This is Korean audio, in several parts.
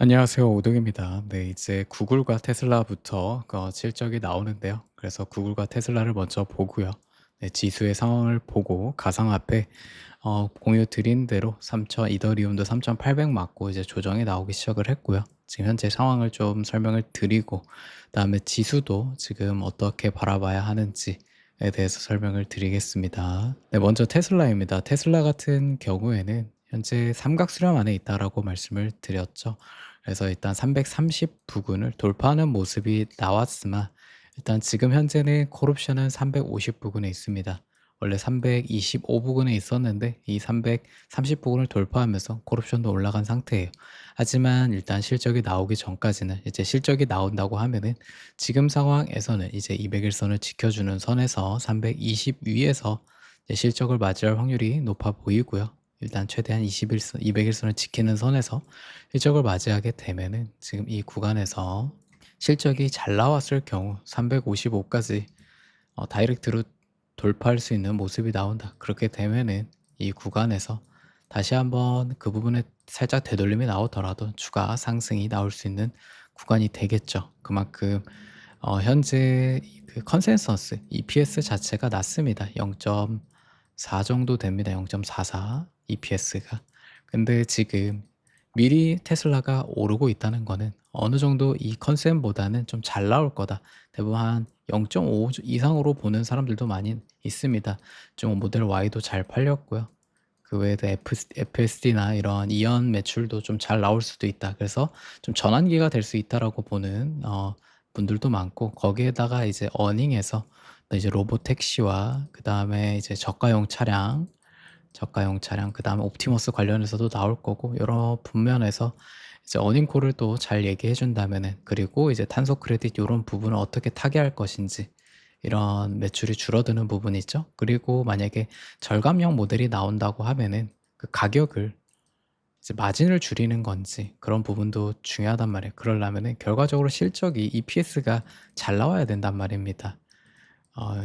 안녕하세요. 오동입니다. 네, 이제 구글과 테슬라부터 실적이 나오는데요. 그래서 구글과 테슬라를 먼저 보고요. 네, 지수의 상황을 보고 가상화폐 공유 드린 대로 3천 이더리움도 3,800 맞고 이제 조정이 나오기 시작을 했고요. 지금 현재 상황을 좀 설명을 드리고 그다음에 지수도 지금 어떻게 바라봐야 하는지에 대해서 설명을 드리겠습니다. 네, 먼저 테슬라입니다. 테슬라 같은 경우에는 현재 삼각수렴 안에 있다라고 말씀을 드렸죠. 그래서 일단 330 부근을 돌파하는 모습이 나왔으나 일단 지금 현재는 콜옵션은 350 부근에 있습니다. 원래 325 부근에 있었는데 이 330 부근을 돌파하면서 콜옵션도 올라간 상태예요. 하지만 일단 실적이 나오기 전까지는 이제 실적이 나온다고 하면은 지금 상황에서는 이제 200일선을 지켜주는 선에서 320 위에서 이제 실적을 맞이할 확률이 높아 보이고요. 일단 최대한 20일선, 200일선을 지키는 선에서 실적을 맞이하게 되면은 지금 이 구간에서 실적이 잘 나왔을 경우 355까지 다이렉트로 돌파할 수 있는 모습이 나온다. 그렇게 되면은 이 구간에서 다시 한번 그 부분에 살짝 되돌림이 나오더라도 추가 상승이 나올 수 있는 구간이 되겠죠. 그만큼 현재 그 컨센서스 EPS 자체가 낮습니다. 0.4 정도 됩니다. 0.44 EPS가. 근데 지금 미리 테슬라가 오르고 있다는 거는 어느 정도 이 컨센보다는 좀 잘 나올 거다. 대부분 한 0.5 이상으로 보는 사람들도 많이 있습니다. 좀 모델 Y도 잘 팔렸고요. 그 외에도 FSD나 이런 이연 매출도 좀 잘 나올 수도 있다. 그래서 좀 전환기가 될 수 있다라고 보는 분들도 많고 거기에다가 이제 어닝에서 또 이제 로보택시와 그다음에 이제 저가용 차량 그다음에 옵티머스 관련해서도 나올 거고 여러 분면에서 이제 어닝콜을 또 잘 얘기해 준다면은 그리고 이제 탄소 크레딧 요런 부분을 어떻게 타개할 것인지 이런 매출이 줄어드는 부분이 있죠. 그리고 만약에 절감형 모델이 나온다고 하면은 그 가격을 이제 마진을 줄이는 건지 그런 부분도 중요하단 말이에요. 그러려면은 결과적으로 실적이 EPS가 잘 나와야 된단 말입니다.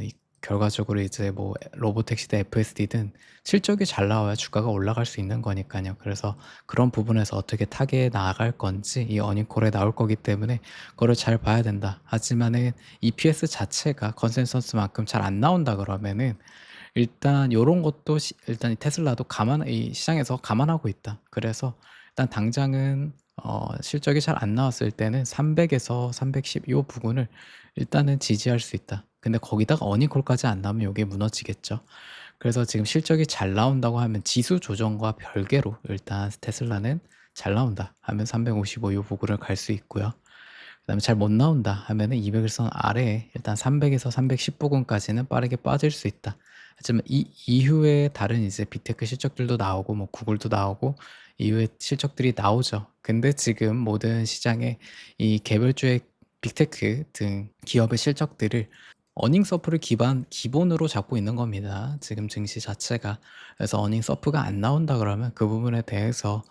이 결과적으로 이제 뭐 로보택시든 FSD든 실적이 잘 나와야 주가가 올라갈 수 있는 거니까요. 그래서 그런 부분에서 어떻게 타개해 나갈 건지 이 어닝콜에 나올 거기 때문에 그거를 잘 봐야 된다. 하지만은 EPS 자체가 컨센서스만큼 잘 안 나온다 그러면은 일단 요런 것도 일단 이 테슬라도 이 시장에서 감안하고 있다. 그래서 일단 당장은 실적이 잘 안 나왔을 때는 300 에서 310 요 부분을 일단은 지지할 수 있다. 근데 거기다가 어닝콜까지 안 나오면 요게 무너지겠죠. 그래서 지금 실적이 잘 나온다고 하면 지수 조정과 별개로 일단 테슬라는 잘 나온다 하면 355 요 부분을 갈 수 있고요. 그다음에 잘 못 나온다 하면은 200 일선 아래에 일단 300 에서 310 부근까지는 빠르게 빠질 수 있다. 하지만 이 이후에 다른 이제 빅테크 실적들도 나오고 뭐 구글도 나오고 이후에 실적들이 나오죠. 근데 지금 모든 시장에 이 개별주의 빅테크 등 기업의 실적들을 어닝 서프를 기본으로 잡고 있는 겁니다. 지금 증시 자체가. 그래서 어닝 서프가 안 나온다 그러면 그 부분에 대해서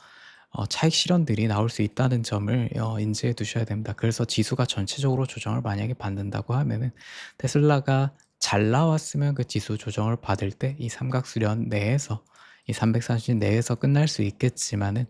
차익 실현들이 나올 수 있다는 점을 인지해 두셔야 됩니다. 그래서 지수가 전체적으로 조정을 만약에 받는다고 하면은 테슬라가 잘 나왔으면 그 지수 조정을 받을 때 이 삼각수렴 내에서 이 340 내에서 끝날 수 있겠지만은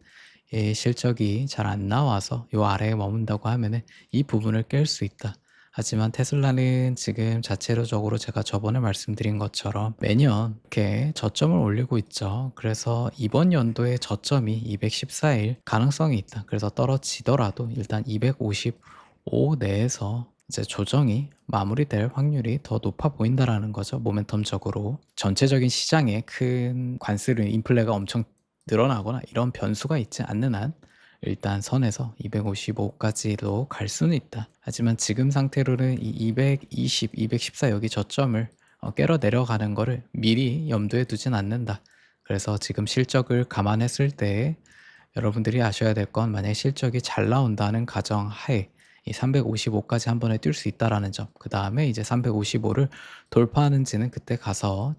이 실적이 잘 안 나와서 요 아래에 머문다고 하면은 이 부분을 깰 수 있다. 하지만 테슬라는 지금 자체적으로 제가 저번에 말씀드린 것처럼 매년 이렇게 저점을 올리고 있죠. 그래서 이번 연도에 저점이 214일 가능성이 있다. 그래서 떨어지더라도 일단 255 내에서 이제 조정이 마무리될 확률이 더 높아 보인다라는 거죠. 모멘텀적으로. 전체적인 시장에 큰 관습을 인플레가 엄청 늘어나거나 이런 변수가 있지 않는 한 일단 선에서 255까지도 갈 수는 있다. 하지만 지금 상태로는 이 220, 214 여기 저점을 깨러 내려가는 거를 미리 염두에 두진 않는다. 그래서 지금 실적을 감안했을 때 여러분들이 아셔야 될 건 만약에 실적이 잘 나온다는 가정하에 이 355까지 한 번에 뛸 수 있다라는 점. 그다음에 이제 355를 돌파하는지는 그때 가서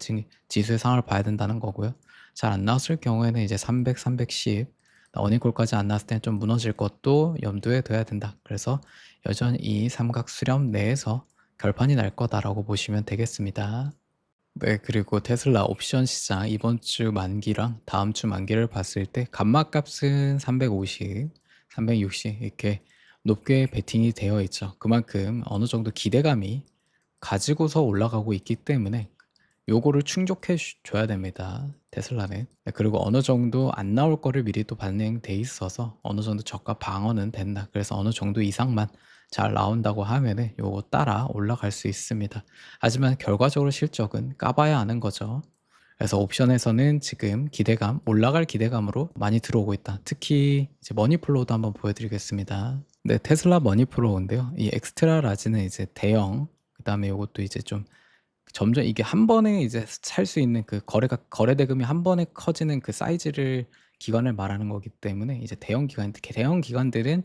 지수의 상황을 봐야 된다는 거고요. 잘 안 나왔을 경우에는 이제 300, 310 어닝콜까지 안 나왔을 때는 좀 무너질 것도 염두에 둬야 된다. 그래서 여전히 이 삼각 수렴 내에서 결판이 날 거다라고 보시면 되겠습니다. 네, 그리고 테슬라 옵션 시장 이번 주 만기랑 다음 주 만기를 봤을 때 감마값은 350, 360 이렇게 높게 베팅이 되어 있죠. 그만큼 어느 정도 기대감이 가지고서 올라가고 있기 때문에 요거를 충족해 줘야 됩니다, 테슬라는. 네, 그리고 어느 정도 안 나올 거를 미리 또 반영돼 있어서 어느 정도 저가 방어는 된다. 그래서 어느 정도 이상만 잘 나온다고 하면은 요거 따라 올라갈 수 있습니다. 하지만 결과적으로 실적은 까봐야 아는 거죠. 그래서 옵션에서는 지금 기대감, 올라갈 기대감으로 많이 들어오고 있다. 특히 이제 머니플로우도 한번 보여드리겠습니다. 네, 테슬라 머니플로우인데요. 이 엑스트라 라지는 이제 대형, 그다음에 요것도 이제 좀 점점 이게 한 번에 이제 살 수 있는 그 거래 대금이 한 번에 커지는 그 사이즈를 기관을 말하는 거기 때문에 이제 대형 기관들은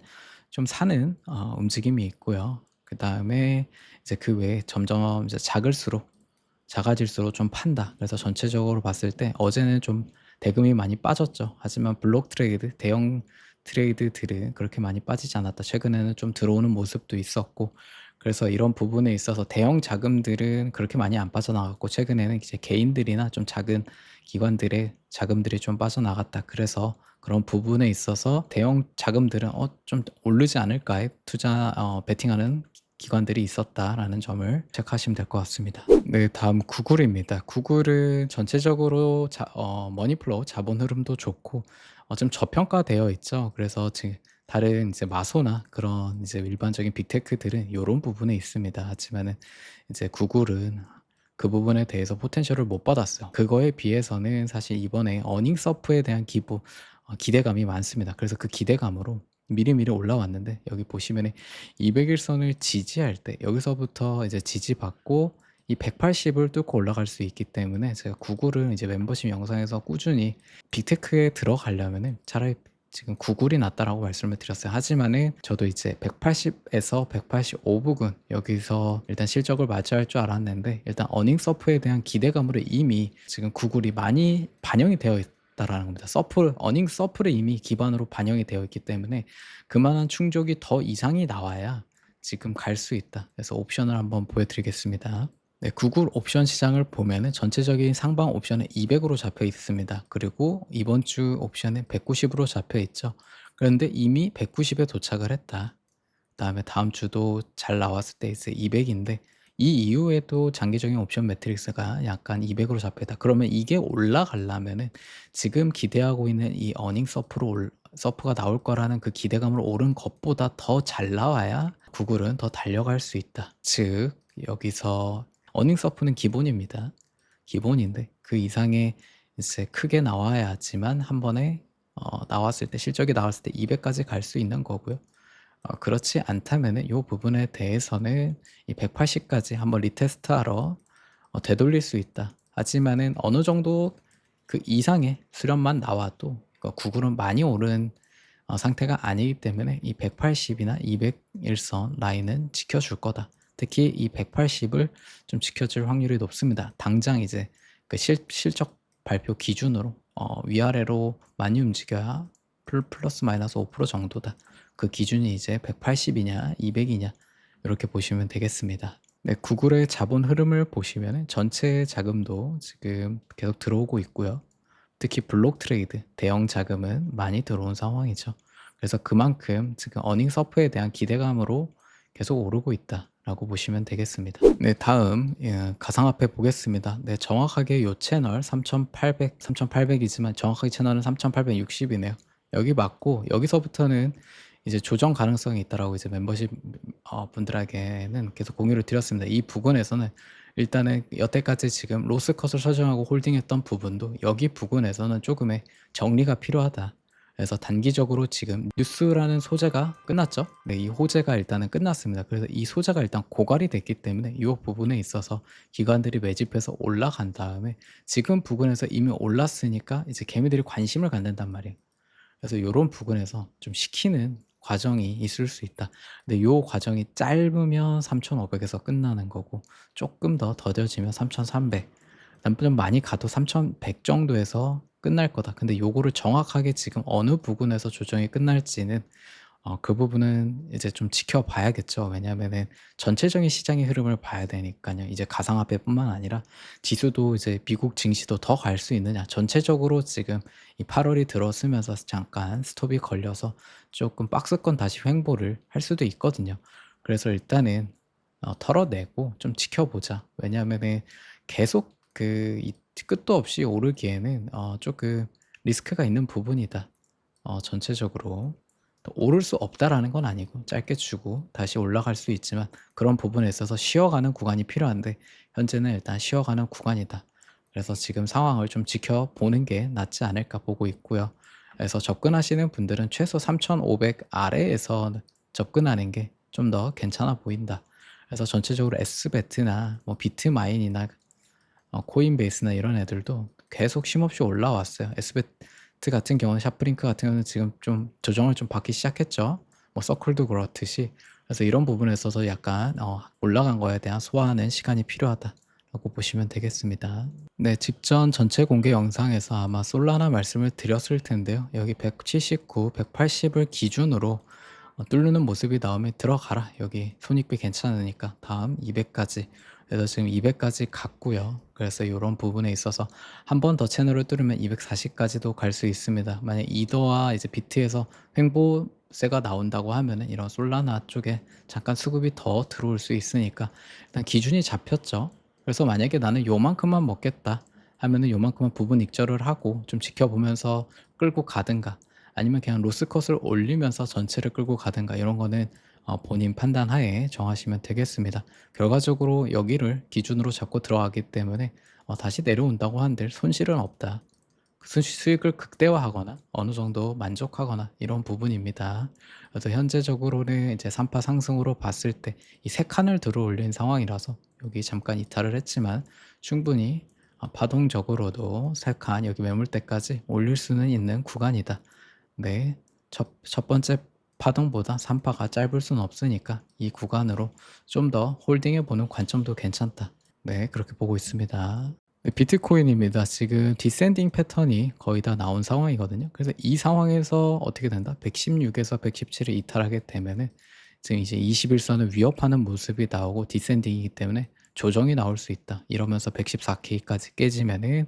좀 사는 움직임이 있고요. 그다음에 이제 그 외에 점점 이제 작아질수록 좀 판다. 그래서 전체적으로 봤을 때 어제는 좀 대금이 많이 빠졌죠. 하지만 블록 트레이드, 대형 트레이드들은 그렇게 많이 빠지지 않았다. 최근에는 좀 들어오는 모습도 있었고, 그래서 이런 부분에 있어서 대형 자금들은 그렇게 많이 안 빠져나갔고, 최근에는 이제 개인들이나 좀 작은 기관들의 자금들이 좀 빠져나갔다. 그래서 그런 부분에 있어서 대형 자금들은 좀 오르지 않을까에 베팅하는 기관들이 있었다라는 점을 체크하시면 될 것 같습니다. 네, 다음 구글입니다. 구글은 전체적으로 머니플로우 자본 흐름도 좋고 좀 저평가되어 있죠. 그래서 지금 다른 이제 마소나 그런 이제 일반적인 빅테크들은 요런 부분에 있습니다. 하지만은 이제 구글은 그 부분에 대해서 포텐셜을 못 받았어요. 그거에 비해서는 사실 이번에 어닝 서프에 대한 기대감이 많습니다. 그래서 그 기대감으로 미리미리 올라왔는데, 여기 보시면은 200일선을 지지할 때 여기서부터 이제 지지받고 이 180을 뚫고 올라갈 수 있기 때문에 제가 구글은 이제 멤버십 영상에서 꾸준히 빅테크에 들어가려면은 차라리 지금 구글이 낫다라고 말씀을 드렸어요. 하지만은 저도 이제 180에서 185 부근 여기서 일단 실적을 맞이할 줄 알았는데, 일단 어닝 서프에 대한 기대감으로 이미 지금 구글이 많이 반영이 되어 있다라는 겁니다. 어닝 서프를 이미 기반으로 반영이 되어 있기 때문에 그만한 충족이 더 이상이 나와야 지금 갈 수 있다. 그래서 옵션을 한번 보여드리겠습니다. 네, 구글 옵션 시장을 보면은 전체적인 상방 옵션은 200으로 잡혀 있습니다. 그리고 이번 주 옵션은 190으로 잡혀 있죠. 그런데 이미 190에 도착을 했다. 그다음에 다음 주도 잘 나왔을 때 이제 200인데 이 이후에도 장기적인 옵션 매트릭스가 약간 200으로 잡혀 있다. 그러면 이게 올라가려면은 지금 기대하고 있는 이 어닝 서프가 나올 거라는 그 기대감으로 오른 것보다 더 잘 나와야 구글은 더 달려갈 수 있다. 즉 여기서 어닝 서프는 기본입니다. 기본인데 그 이상의 이제 크게 나와야지만 한 번에 나왔을 때 실적이 나왔을 때 200까지 갈 수 있는 거고요. 그렇지 않다면은 요 부분에 대해서는 이 180까지 한번 리테스트하러 되돌릴 수 있다. 하지만은 어느 정도 그 이상의 수렴만 나와도 구글은 많이 오른 상태가 아니기 때문에 이 180이나 200일선 라인은 지켜줄 거다. 특히 이 180을 좀 지켜줄 확률이 높습니다. 당장 이제 그 실적 발표 기준으로 위아래로 많이 움직여야 플러스 마이너스 5% 정도다. 그 기준이 이제 180이냐 200이냐 이렇게 보시면 되겠습니다. 네, 구글의 자본 흐름을 보시면 전체 자금도 지금 계속 들어오고 있고요. 특히 블록 트레이드, 대형 자금은 많이 들어온 상황이죠. 그래서 그만큼 지금 어닝 서프에 대한 기대감으로 계속 오르고 있다라고 보시면 되겠습니다. 네, 다음 가상화폐 보겠습니다. 네, 정확하게 요 채널 3,800이지만 정확하게 채널은 3,860이네요. 여기 맞고 여기서부터는 이제 조정 가능성이 있다라고 이제 멤버십 분들에게는 계속 공유를 드렸습니다. 이 부분에서는 일단은 여태까지 지금 로스컷을 설정하고 홀딩했던 부분도 여기 부분에서는 조금의 정리가 필요하다. 그래서 단기적으로 지금 뉴스라는 소재가 끝났죠. 네, 이 호재가 일단은 끝났습니다. 그래서 이 소재가 일단 고갈이 됐기 때문에 이 부분에 있어서 기관들이 매집해서 올라간 다음에 지금 부분에서 이미 올랐으니까 이제 개미들이 관심을 갖는단 말이에요. 그래서 요런 부분에서 좀 식히는 과정이 있을 수 있다. 근데 요 과정이 짧으면 3,500에서 끝나는 거고 조금 더 더뎌지면 3,300, 좀 많이 가도 3,100 정도에서 끝날 거다. 근데 요거를 정확하게 지금 어느 부분에서 조정이 끝날지는 그 부분은 이제 좀 지켜봐야겠죠. 왜냐하면은 전체적인 시장의 흐름을 봐야 되니까요. 이제 가상화폐뿐만 아니라 지수도 이제 미국 증시도 더 갈 수 있느냐. 전체적으로 지금 이 8 월이 들어서면서 잠깐 스톱이 걸려서 조금 박스권 다시 횡보를 할 수도 있거든요. 그래서 일단은 털어내고 좀 지켜보자. 왜냐하면은 계속 이 끝도 없이 오르기에는 조금 리스크가 있는 부분이다. 전체적으로. 또 오를 수 없다라는 건 아니고 짧게 주고 다시 올라갈 수 있지만 그런 부분에 있어서 쉬어가는 구간이 필요한데 현재는 일단 쉬어가는 구간이다. 그래서 지금 상황을 좀 지켜보는 게 낫지 않을까 보고 있고요. 그래서 접근하시는 분들은 최소 3,500 아래에서 접근하는 게 좀 더 괜찮아 보인다. 그래서 전체적으로 S베트나 뭐 비트마인이나 코인베이스나 이런 애들도 계속 쉼없이 올라왔어요. S베트 같은 경우는 샤프링크 같은 경우는 지금 좀 조정을 좀 받기 시작했죠. 뭐 서클도 그렇듯이. 그래서 이런 부분에 있어서 약간 올라간 거에 대한 소화하는 시간이 필요하다라고 보시면 되겠습니다. 네, 직전 전체 공개 영상에서 아마 솔라나 말씀을 드렸을 텐데요. 여기 179, 180을 기준으로 뚫는 모습이 나오면 들어가라. 여기 손익비 괜찮으니까 다음 200까지. 그래서 지금 200까지 갔고요. 그래서 이런 부분에 있어서 한 번 더 채널을 뚫으면 240까지도 갈 수 있습니다. 만약 이더와 이제 비트에서 횡보세가 나온다고 하면은 이런 솔라나 쪽에 잠깐 수급이 더 들어올 수 있으니까 일단 기준이 잡혔죠. 그래서 만약에 나는 요만큼만 먹겠다 하면은 요만큼만 부분 익절을 하고 좀 지켜보면서 끌고 가든가 아니면 그냥 로스컷을 올리면서 전체를 끌고 가든가 이런 거는 본인 판단 하에 정하시면 되겠습니다. 결과적으로 여기를 기준으로 잡고 들어가기 때문에 다시 내려온다고 한들 손실은 없다. 그 수익을 극대화하거나 어느 정도 만족하거나 이런 부분입니다. 그래서 현재적으로는 이제 3파 상승으로 봤을 때 이 세 칸을 들어 올린 상황이라서 여기 잠깐 이탈을 했지만 충분히 파동적으로도 세 칸 여기 매물대까지 올릴 수는 있는 구간이다. 네. 첫 번째 파동보다 3파가 짧을 수는 없으니까 이 구간으로 좀 더 홀딩해 보는 관점도 괜찮다. 네, 그렇게 보고 있습니다. 네, 비트코인입니다. 지금 디센딩 패턴이 거의 다 나온 상황이거든요. 그래서 이 상황에서 어떻게 된다? 116에서 117을 이탈하게 되면은 지금 이제 21선을 위협하는 모습이 나오고 디센딩이기 때문에 조정이 나올 수 있다. 이러면서 114K까지 깨지면은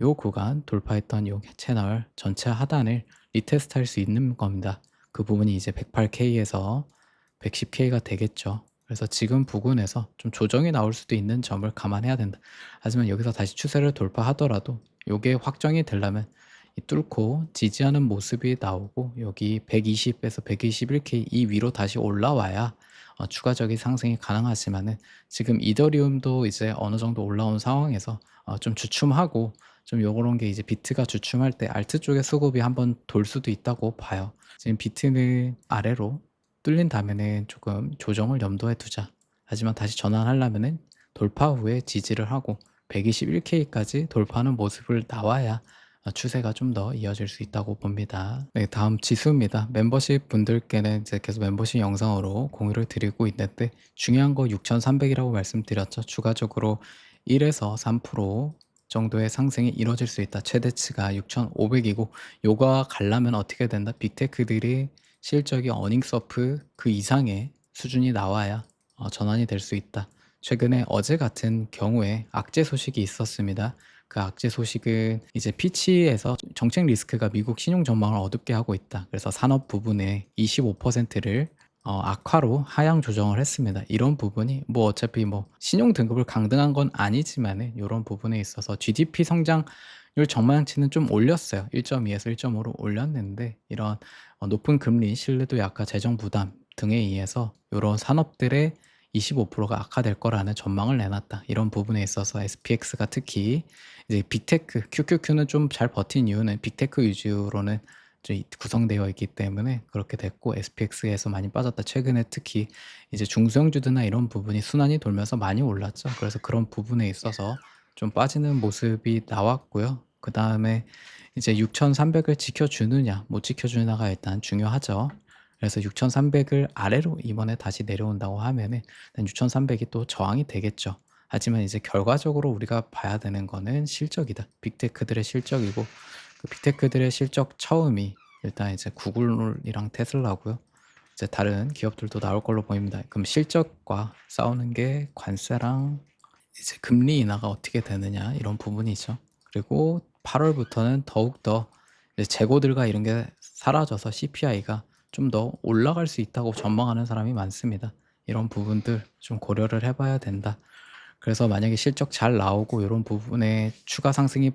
요 구간 돌파했던 요 채널 전체 하단을 리테스트할 수 있는 겁니다. 그 부분이 이제 108K에서 110K가 되겠죠. 그래서 지금 부근에서 좀 조정이 나올 수도 있는 점을 감안해야 된다. 하지만 여기서 다시 추세를 돌파하더라도 요게 확정이 되려면 이 뚫고 지지하는 모습이 나오고 여기 120에서 121K 이 위로 다시 올라와야 추가적인 상승이 가능하지만은 지금 이더리움도 이제 어느 정도 올라온 상황에서 좀 주춤하고 좀 요런 게 이제 비트가 주춤할 때 알트 쪽에 수급이 한번 돌 수도 있다고 봐요. 지금 비트는 아래로 뚫린다면은 조금 조정을 염두에 두자. 하지만 다시 전환하려면은 돌파 후에 지지를 하고 121K까지 돌파하는 모습을 나와야 추세가 좀 더 이어질 수 있다고 봅니다. 네, 다음 지수입니다. 멤버십 분들께는 이제 계속 멤버십 영상으로 공유를 드리고 있는데 중요한 거 6,300이라고 말씀드렸죠. 추가적으로 1에서 3% 정도의 상승이 이뤄질 수 있다. 최대치가 6,500이고 요가 가려면 어떻게 된다? 빅테크들이 실적이 어닝서프 그 이상의 수준이 나와야 전환이 될 수 있다. 최근에 어제 같은 경우에 악재 소식이 있었습니다. 그 악재 소식은 이제 피치에서 정책 리스크가 미국 신용 전망을 어둡게 하고 있다. 그래서 산업 부분의 25%를 악화로 하향 조정을 했습니다. 이런 부분이 뭐 어차피 뭐 신용 등급을 강등한 건 아니지만은 요런 부분에 있어서 GDP 성장률 전망치는 좀 올렸어요. 1.2에서 1.5로 올렸는데 이런 높은 금리, 신뢰도 약화, 재정 부담 등에 의해서 요런 산업들의 25%가 악화될 거라는 전망을 내놨다. 이런 부분에 있어서 SPX가 특히 이제 빅테크, QQQ는 좀 잘 버틴 이유는 빅테크 위주로는 구성되어 있기 때문에 그렇게 됐고 SPX에서 많이 빠졌다. 최근에 특히 이제 중소형주들이나 이런 부분이 순환이 돌면서 많이 올랐죠. 그래서 그런 부분에 있어서 좀 빠지는 모습이 나왔고요. 그다음에 이제 6,300을 지켜주느냐 못 지켜주느냐가 일단 중요하죠. 그래서 6,300을 아래로 이번에 다시 내려온다고 하면은 6,300이 또 저항이 되겠죠. 하지만 이제 결과적으로 우리가 봐야 되는 거는 실적이다. 빅테크들의 실적이고 그 빅테크들의 실적 처음이 일단 이제 구글이랑 테슬라고요. 이제 다른 기업들도 나올 걸로 보입니다. 그럼 실적과 싸우는 게 관세랑 이제 금리 인하가 어떻게 되느냐 이런 부분이죠. 그리고 8월 월부터는 더욱더 이제 재고들과 이런 게 사라져서 CPI가 좀 더 올라갈 수 있다고 전망하는 사람이 많습니다. 이런 부분들 좀 고려를 해 봐야 된다. 그래서 만약에 실적 잘 나오고 요런 부분에 추가 상승이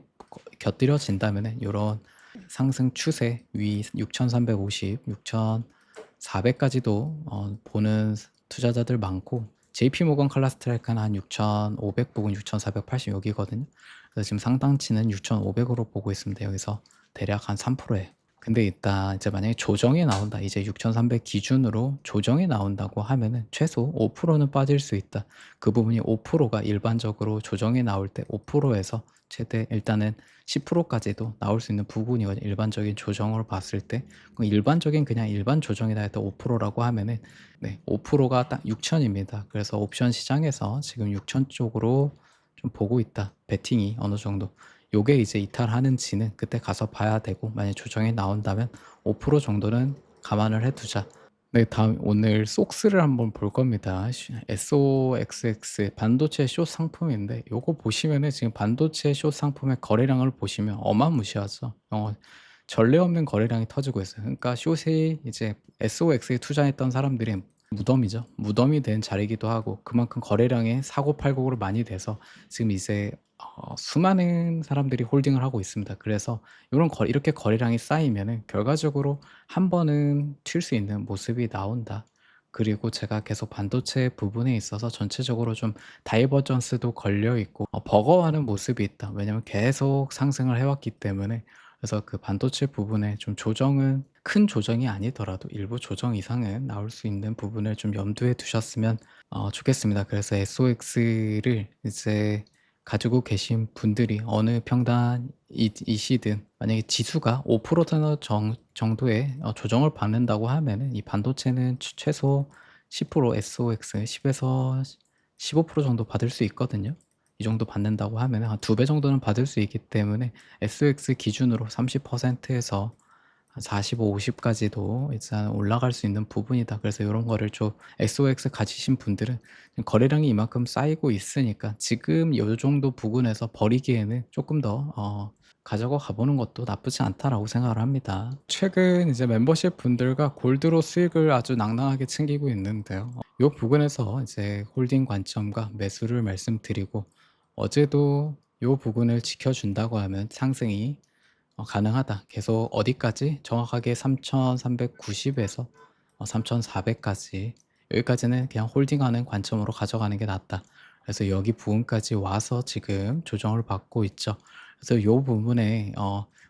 곁들여진다면은 요런 상승 추세 위 6,350, 6,400 까지도 보는 투자자들 많고, JP모건 클라스트라이크는 한 6,500 부근 6,480 여기거든요. 그래서 지금 상단치는 6,500 으로 보고 있습니다. 여기서 대략 한 3% 예요. 근데 일단 이제 만약에 조정이 나온다. 이제 6,300 기준으로 조정이 나온다고 하면은 최소 5%는 빠질 수 있다. 그 부분이 5%가 일반적으로 조정이 나올 때 5%에서 최대 일단은 10% 까지도 나올 수 있는 부분이거든요. 일반적인 조정으로 봤을 때. 일반적인 그냥 일반 조정이다 해도 5%라고 하면은 네, 5%가 딱 6,000입니다. 그래서 옵션 시장에서 지금 6,000 쪽으로 좀 보고 있다. 베팅이 어느 정도. 요게 이제 이탈하는지는 그때 가서 봐야 되고, 만약 조정이 나온다면 5% 정도는 감안을 해 두자. 네, 다음 오늘 속스를 한번 볼 겁니다. SOXX 반도체 숏 상품인데, 요거 보시면은 지금 반도체 숏 상품의 거래량을 보시면 어마무시하죠. 전례 없는 거래량이 터지고 있어요. 그러니까 숏이 이제 SOX에 투자했던 사람들의 무덤이죠. 무덤이 된 자리이기도 하고, 그만큼 거래량이 사고팔고로 많이 돼서 지금 이제 수많은 사람들이 홀딩을 하고 있습니다. 그래서 요런 이렇게 거래량이 쌓이면은 결과적으로 한 번은 튈 수 있는 모습이 나온다. 그리고 제가 계속 반도체 부분에 있어서 전체적으로 좀 다이버전스도 걸려 있고 버거워하는 모습이 있다. 왜냐면 계속 상승을 해 왔기 때문에. 그래서 그 반도체 부분에 좀 조정은 큰 조정이 아니더라도 일부 조정 이상은 나올 수 있는 부분을 좀 염두에 두셨으면 좋겠습니다. 그래서 SOX를 이제 가지고 계신 분들이 어느 평단이시든 만약에 지수가 5% 정도의 조정을 받는다고 하면은 이 반도체는 최소 10% SOX 10에서 15% 정도 받을 수 있거든요. 이 정도 받는다고 하면은 한 2배 정도는 받을 수 있기 때문에 SOX 기준으로 30%에서 한 45, 50 까지도 일단 올라갈 수 있는 부분이다. 그래서 요런 거를 좀 SOX 가지신 분들은 거래량이 이만큼 쌓이고 있으니까 지금 요 정도 부근에서 버리기에는 조금 더 가지고 가보는 것도 나쁘지 않다라고 생각을 합니다. 최근 이제 멤버십 분들과 골드로 수익을 아주 낭낭하게 챙기고 있는데요. 요 부근에서 이제 홀딩 관점과 매수를 말씀드리고, 어제도 요 부근을 지켜준다고 하면 상승이 가능하다. 계속 어디까지? 정확하게 3,390 에서 3,400 까지, 여기까지는 그냥 홀딩하는 관점으로 가져가는 게 낫다. 그래서 여기 부분까지 와서 지금 조정을 받고 있죠. 그래서 요 부분에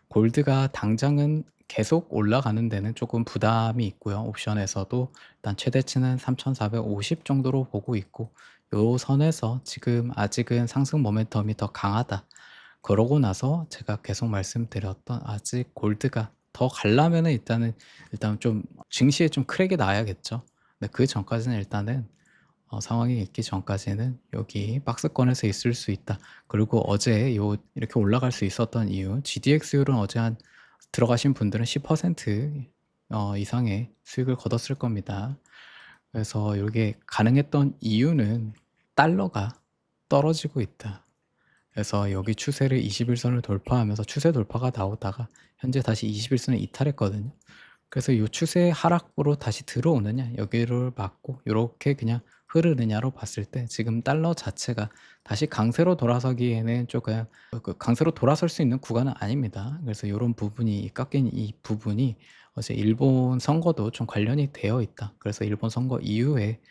골드가 당장은 계속 올라가는 데는 조금 부담이 있고요. 옵션에서도 일단 최대치는 3,450 정도로 보고 있고, 요 선에서 지금 아직은 상승 모멘텀이 더 강하다. 그러고 나서 제가 계속 말씀드렸던, 아직 골드가 더 가려면은 일단 좀 증시에 좀 크랙이 나야겠죠. 근데 그 전까지는 일단은 상황이 있기 전까지는 여기 박스권에서 있을 수 있다. 그리고 어제 요 이렇게 올라갈 수 있었던 이유, GDX율은 어제 한 들어가신 분들은 10% 이상의 수익을 거뒀을 겁니다. 그래서 요게 가능했던 이유는 달러가 떨어지고 있다. 그래서 여기 추세를 21선을 돌파하면서 추세 돌파가 나오다가 현재 다시 21선을 이탈했거든요. 그래서 이 추세 하락으로 다시 들어오느냐, 여기를 맞고 요렇게 그냥 흐르느냐로 봤을 때 지금 달러 자체가 다시 강세로 돌아서기에는 조금 강세로 돌아설 수 있는 구간은 아닙니다. 그래서 요런 부분이 깎인 이 부분이 어제 일본 선거도 좀 관련이 되어 있다. 그래서 일본 선거 이후에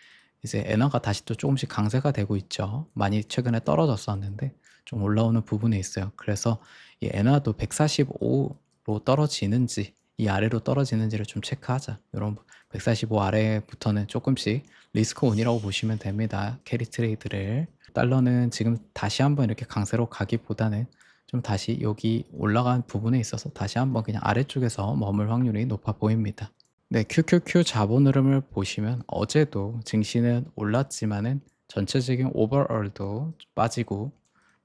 이제 엔화가 다시 또 조금씩 강세가 되고 있죠. 많이 최근에 떨어졌었는데 좀 올라오는 부분에 있어요. 그래서 이 엔화도 145로 떨어지는지 이 아래로 떨어지는지를 좀 체크하자. 요런 145 아래부터는 조금씩 리스크 온이라고 보시면 됩니다. 캐리 트레이드를. 달러는 지금 다시 한번 이렇게 강세로 가기보다는 좀 다시 여기 올라간 부분에 있어서 다시 한번 그냥 아래쪽에서 머물 확률이 높아 보입니다. 네, QQQ 자본 흐름을 보시면 어제도 증시는 올랐지만은 전체적인 오버얼도 빠지고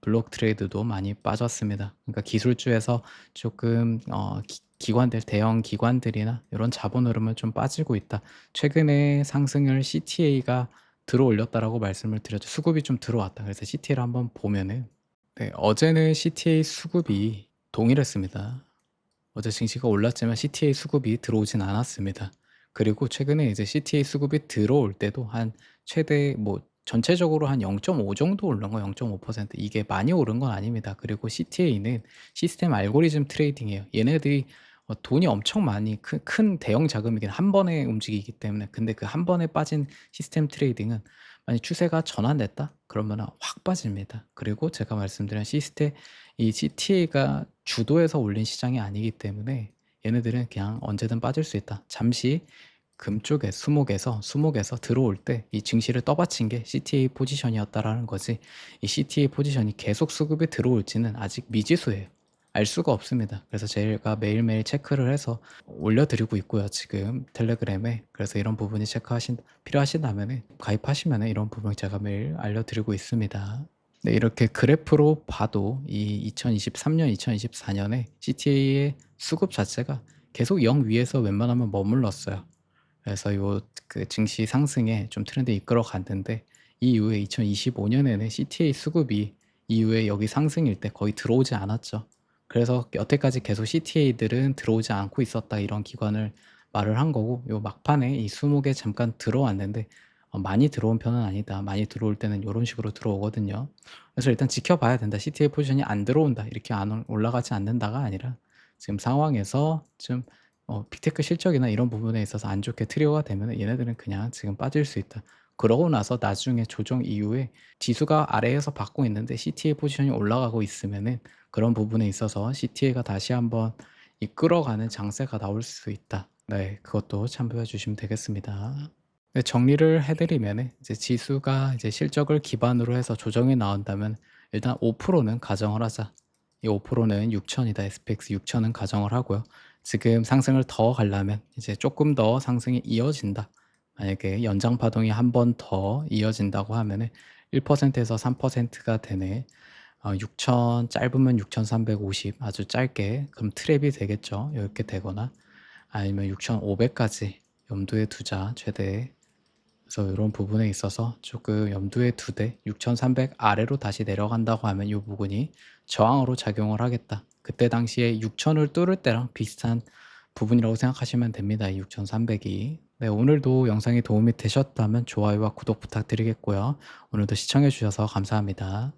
블록 트레이드도 많이 빠졌습니다. 그러니까 기술주에서 조금 기관들 대형 기관들이나 이런 자본 흐름은 좀 빠지고 있다. 최근에 상승을 CTA가 들어올렸다라고 말씀을 드렸죠. 수급이 좀 들어왔다. 그래서 CTA를 한번 보면은 네, 어제는 CTA 수급이 동일했습니다. 어제 증시가 올랐지만 CTA 수급이 들어오진 않았습니다. 그리고 최근에 이제 CTA 수급이 들어올 때도 한 최대 뭐 전체적으로 한 0.5 정도 오른 거, 0.5%, 이게 많이 오른 건 아닙니다. 그리고 CTA는 시스템 알고리즘 트레이딩이에요. 얘네들이 돈이 엄청 많이 큰 대형 자금이긴 한 번에 움직이기 때문에. 근데 그 한 번에 빠진 시스템 트레이딩은 만약 추세가 전환됐다 그러면은 확 빠집니다. 그리고 제가 말씀드린 시스템 이 CTA가 주도해서 올린 시장이 아니기 때문에 얘네들은 그냥 언제든 빠질 수 있다. 잠시 금 쪽에 수목에서 들어올 때 이 증시를 떠받친 게 CTA 포지션이었다라는 거지, 이 CTA 포지션이 계속 수급이 들어올지는 아직 미지수예요. 알 수가 없습니다. 그래서 제가 매일매일 체크를 해서 올려드리고 있고요, 지금 텔레그램에. 그래서 이런 부분이 필요하신다면 가입하시면 이런 부분 제가 매일 알려드리고 있습니다. 네, 이렇게 그래프로 봐도 이 2023년, 2024년에 CTA의 수급 자체가 계속 0 위에서 웬만하면 머물렀어요. 그래서 요 그 증시 상승에 좀 트렌드 이끌어 갔는데, 이 이후에 2025년에는 CTA 수급이 이후에 여기 상승일 때 거의 들어오지 않았죠. 그래서 여태까지 계속 CTA들은 들어오지 않고 있었다, 이런 기관을 말을 한 거고, 요 막판에 이 수목에 잠깐 들어왔는데 많이 들어온 편은 아니다. 많이 들어올 때는 요런 식으로 들어오거든요. 그래서 일단 지켜봐야 된다. CTA 포지션이 안 들어온다, 이렇게 안 올라가지 않는다가 아니라 지금 상황에서 좀 빅테크 실적이나 이런 부분에 있어서 안 좋게 트리거가 되면 얘네들은 그냥 지금 빠질 수 있다. 그러고 나서 나중에 조정 이후에 지수가 아래에서 받고 있는데 CTA 포지션이 올라가고 있으면은 그런 부분에 있어서 CTA가 다시 한번 이끌어가는 장세가 나올 수 있다. 네, 그것도 참고해 주시면 되겠습니다. 네, 정리를 해드리면은 이제 지수가 이제 실적을 기반으로 해서 조정이 나온다면 일단 5%는 가정을 하자. 이 5%는 6천이다. SPX 6천은 가정을 하고요. 지금 상승을 더 가려면 이제 조금 더 상승이 이어진다. 만약에 연장 파동이 한 번 더 이어진다고 하면은 1%에서 3%가 되네. 6천, 짧으면 6,350, 아주 짧게 그럼 트랩이 되겠죠. 이렇게 되거나 아니면 6,500까지 염두에 두자, 최대. 그래서 이런 부분에 있어서 조금 염두에 두되 6,300 아래로 다시 내려간다고 하면 이 부분이 저항으로 작용을 하겠다. 그때 당시에 6,000을 뚫을 때랑 비슷한 부분이라고 생각하시면 됩니다. 이 6,300이. 네, 오늘도 영상이 도움이 되셨다면 좋아요와 구독 부탁드리겠고요. 오늘도 시청해 주셔서 감사합니다.